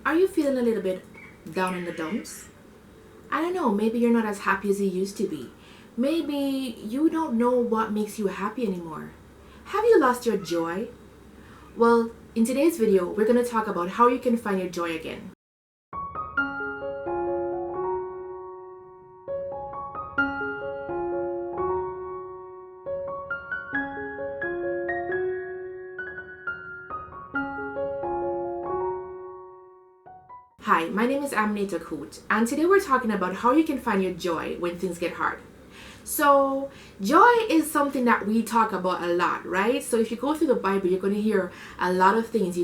Are you feeling a little bit down in the dumps? I don't know, maybe you're not as happy as you used to be. Maybe you don't know what makes you happy anymore. Have you lost your joy? Well, in today's video, we're going to talk about how you can find your joy again. Hi, my name is Aminata Coote, and today we're talking about how you can find your joy when things get hard. So, joy is something that we talk about a lot, right? So if you go through the Bible, you're going to hear a lot of things,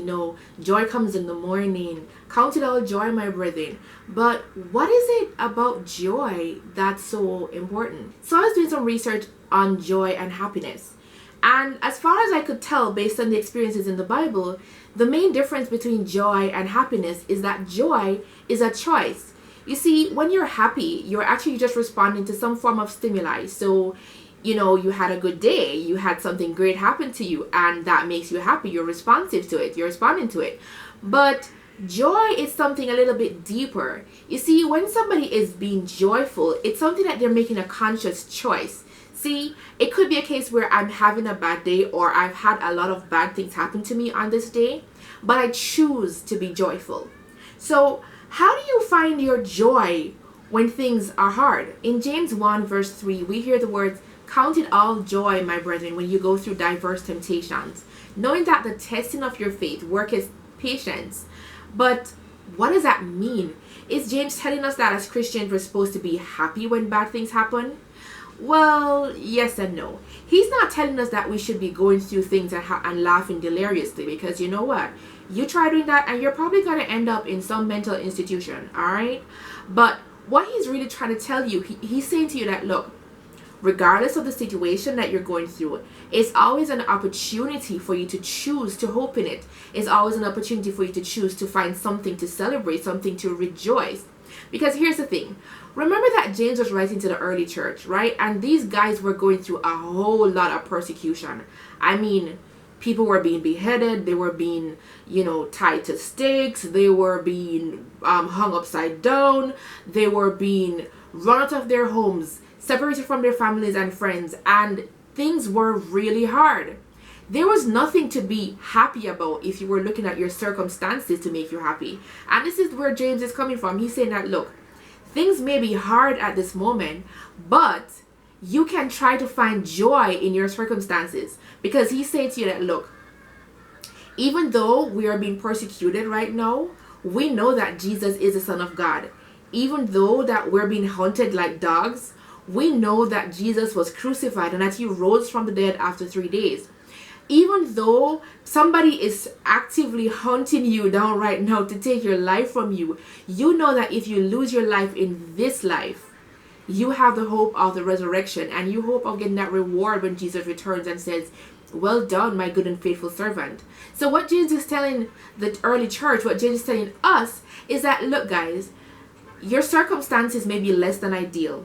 joy comes in the morning, count it all joy, my brethren. But what is it about joy that's so important? So I was doing some research on joy and happiness. And as far as I could tell, based on the experiences in the Bible, the main difference between joy and happiness is that joy is a choice. You see, when you're happy, you're actually just responding to some form of stimuli. So, you had a good day, you had something great happen to you, and that makes you happy. You're responsive to it, you're responding to it. But joy is something a little bit deeper. You see, when somebody is being joyful, it's something that they're making a conscious choice. See, it could be a case where I'm having a bad day or I've had a lot of bad things happen to me on this day, but I choose to be joyful. So, how do you find your joy when things are hard? In James 1 verse 3, we hear the words, "Count it all joy, my brethren, when you go through diverse temptations, knowing that the testing of your faith worketh patience." But what does that mean? Is James telling us that as Christians we're supposed to be happy when bad things happen? Well, yes and no. He's not telling us that we should be going through things and laughing deliriously, because you know what? You try doing that and you're probably going to end up in some mental institution, alright? But what he's really trying to tell you, he's saying to you that, look, regardless of the situation that you're going through, it's always an opportunity for you to choose to hope in it. It's always an opportunity for you to choose to find something to celebrate, something to rejoice. Because here's the thing. Remember that James was writing to the early church, right? And these guys were going through a whole lot of persecution. I mean, people were being beheaded. They were being, tied to stakes. They were being hung upside down. They were being run out of their homes, separated from their families and friends. And things were really hard. There was nothing to be happy about if you were looking at your circumstances to make you happy. And this is where James is coming from. He's saying that, look, things may be hard at this moment, but you can try to find joy in your circumstances. Because he's saying to you that, look, even though we are being persecuted right now, we know that Jesus is the Son of God. Even though that we're being hunted like dogs, we know that Jesus was crucified and that he rose from the dead after 3 days. Even though somebody is actively hunting you down right now to take your life from you, you know that if you lose your life in this life, you have the hope of the resurrection, and you hope of getting that reward when Jesus returns and says, "Well done, my good and faithful servant." So what James is telling the early church, what James is telling us, is that, look guys, your circumstances may be less than ideal.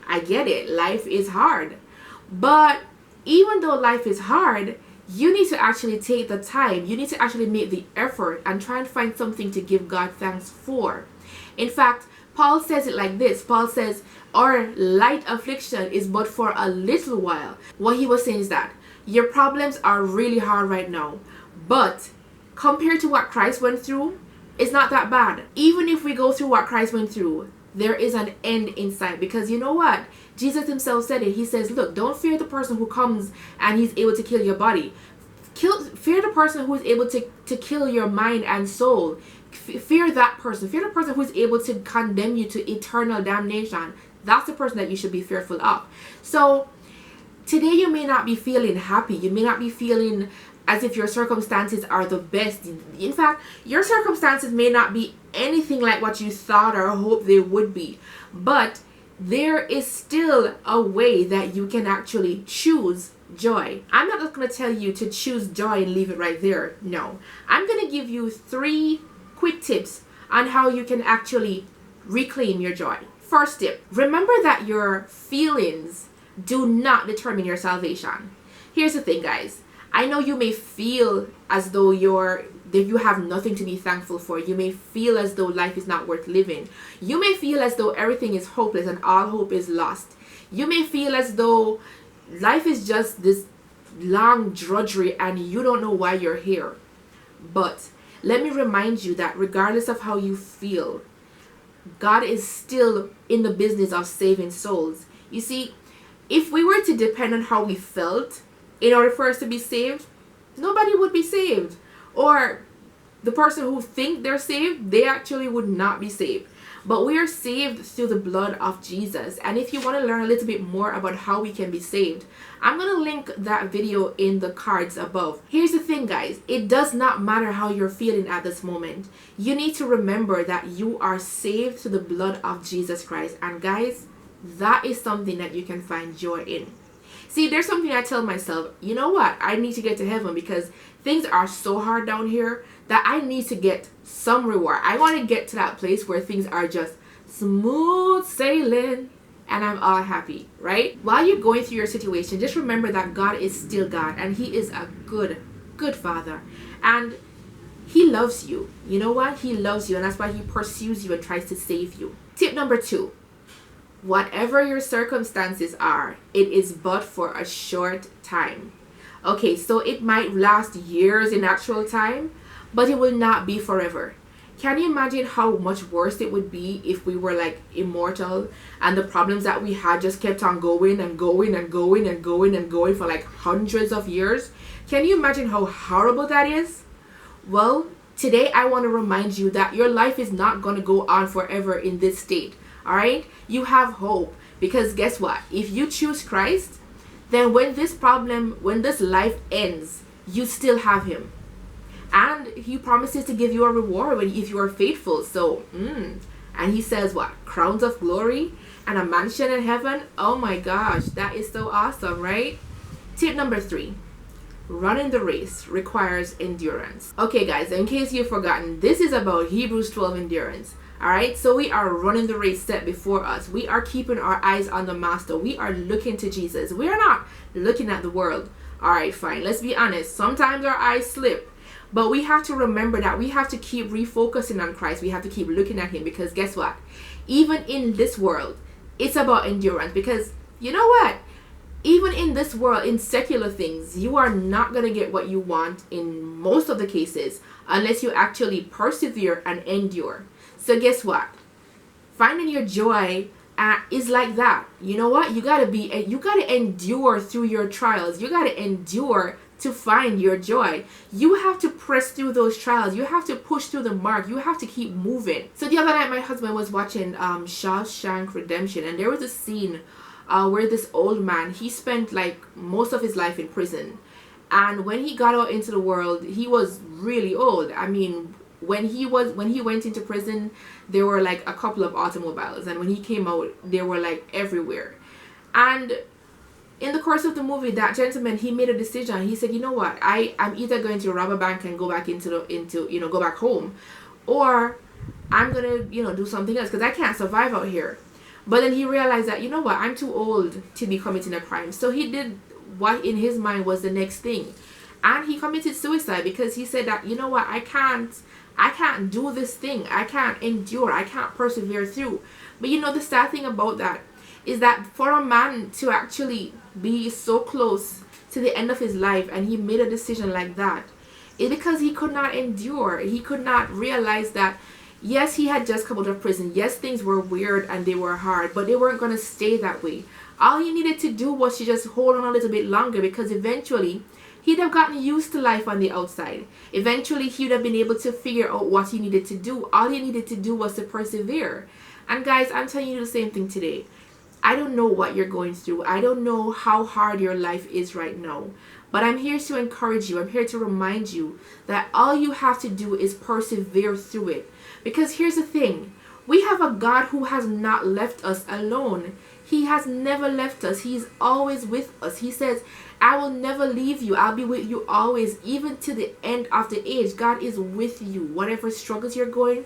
I get it, life is hard. But even though life is hard, you need to actually take the time. You need to actually make the effort and try and find something to give God thanks for. In fact, Paul says it like this. Paul says, our light affliction is but for a little while. What he was saying is that your problems are really hard right now, but compared to what Christ went through, it's not that bad. Even if we go through what Christ went through, there is an end in sight. Because you know what? Jesus himself said it. He says, look, don't fear the person who comes and he's able to kill your body. Fear the person who is able to kill your mind and soul. Fear that person. Fear the person who is able to condemn you to eternal damnation. That's the person that you should be fearful of. So today you may not be feeling happy. You may not be feeling as if your circumstances are the best. In fact, your circumstances may not be anything like what you thought or hoped they would be. But there is still a way that you can actually choose joy. I'm not just going to tell you to choose joy and leave it right there. No. I'm going to give you 3 quick tips on how you can actually reclaim your joy. First tip, remember that your feelings do not determine your salvation. Here's the thing, guys. I know you may feel as though you're that you have nothing to be thankful for. You may feel as though life is not worth living. You may feel as though everything is hopeless and all hope is lost. You may feel as though life is just this long drudgery and you don't know why you're here. But let me remind you that regardless of how you feel, God is still in the business of saving souls. You see, if we were to depend on how we felt in order for us to be saved, nobody would be saved. Or the person who think they're saved, they actually would not be saved. But we are saved through the blood of Jesus. And if you want to learn a little bit more about how we can be saved, I'm going to link that video in the cards above. Here's the thing, guys. It does not matter how you're feeling at this moment. You need to remember that you are saved through the blood of Jesus Christ. And guys, that is something that you can find joy in. See, there's something I tell myself, you know what? I need to get to heaven because things are so hard down here that I need to get some reward. I want to get to that place where things are just smooth sailing and I'm all happy, right? While you're going through your situation, just remember that God is still God and He is a good Father. And He loves you. You know what? He loves you, and that's why He pursues you and tries to save you. Tip number 2. Whatever your circumstances are, it is but for a short time. Okay, so it might last years in actual time, but it will not be forever. Can you imagine how much worse it would be if we were like immortal and the problems that we had just kept on going and going and going and going and going for like hundreds of years? Can you imagine how horrible that is? Well, today I want to remind you that your life is not going to go on forever in this state. All right, you have hope, because guess what? If you choose Christ, then when this life ends, you still have Him, and He promises to give you a reward if you are faithful. So, and He says what? Crowns of glory and a mansion in heaven. Oh my gosh, that is so awesome, right? Tip number 3. Running the race requires endurance. Okay, guys, in case you've forgotten, this is about Hebrews 12 endurance. Alright, so we are running the race set before us. We are keeping our eyes on the Master. We are looking to Jesus. We are not looking at the world. Alright, fine. Let's be honest. Sometimes our eyes slip. But we have to remember that we have to keep refocusing on Christ. We have to keep looking at Him, because guess what? Even in this world, it's about endurance. Because you know what? Even in this world, in secular things, you are not going to get what you want in most of the cases unless you actually persevere and endure. So guess what? Finding your joy is like that. You know what? You gotta endure through your trials. You gotta endure to find your joy. You have to press through those trials. You have to push through the mark. You have to keep moving. So the other night, my husband was watching Shawshank Redemption, and there was a scene where this old man, he spent like most of his life in prison, and when he got out into the world, he was really old. I mean, when he went into prison, there were like a couple of automobiles, and when he came out, they were like everywhere. And in the course of the movie, that gentleman, he made a decision. He said, you know what, I'm either going to rob a bank and go back go back home, or I'm gonna do something else, because I can't survive out here. But then he realized that, you know what, I'm too old to be committing a crime. So he did what in his mind was the next thing, and he committed suicide, because he said that, you know what, I can't do this thing. I can't endure. I can't persevere through. But the sad thing about that is that for a man to actually be so close to the end of his life and he made a decision like that, is because he could not endure. He could not realize that, yes, he had just come out of prison. Yes, things were weird and they were hard, but they weren't going to stay that way. All he needed to do was to just hold on a little bit longer, because eventually he'd have gotten used to life on the outside. Eventually, he'd have been able to figure out what he needed to do. All he needed to do was to persevere. And guys, I'm telling you the same thing today. I don't know what you're going through. I don't know how hard your life is right now. But I'm here to encourage you. I'm here to remind you that all you have to do is persevere through it. Because here's the thing. We have a God who has not left us alone. He has never left us. He's always with us. He says, I will never leave you. I'll be with you always, even to the end of the age. God is with you. Whatever struggles you're going,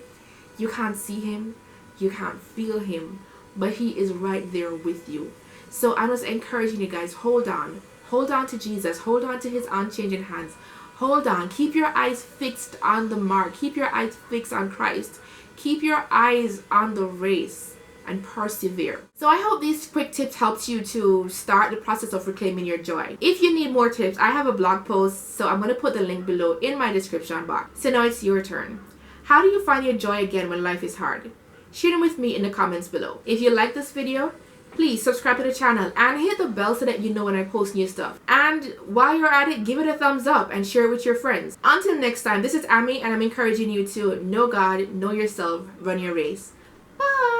you can't see Him. You can't feel Him. But He is right there with you. So I'm just encouraging you guys, hold on. Hold on to Jesus. Hold on to His unchanging hands. Hold on. Keep your eyes fixed on the mark. Keep your eyes fixed on Christ. Keep your eyes on the race and persevere. So I hope these quick tips helped you to start the process of reclaiming your joy. If you need more tips, I have a blog post, so I'm going to put the link below in my description box. So now it's your turn. How do you find your joy again when life is hard? Share them with me in the comments below. If you like this video, please subscribe to the channel and hit the bell so that you know when I post new stuff. And while you're at it, give it a thumbs up and share it with your friends. Until next time, this is Ami, and I'm encouraging you to know God, know yourself, run your race. Bye!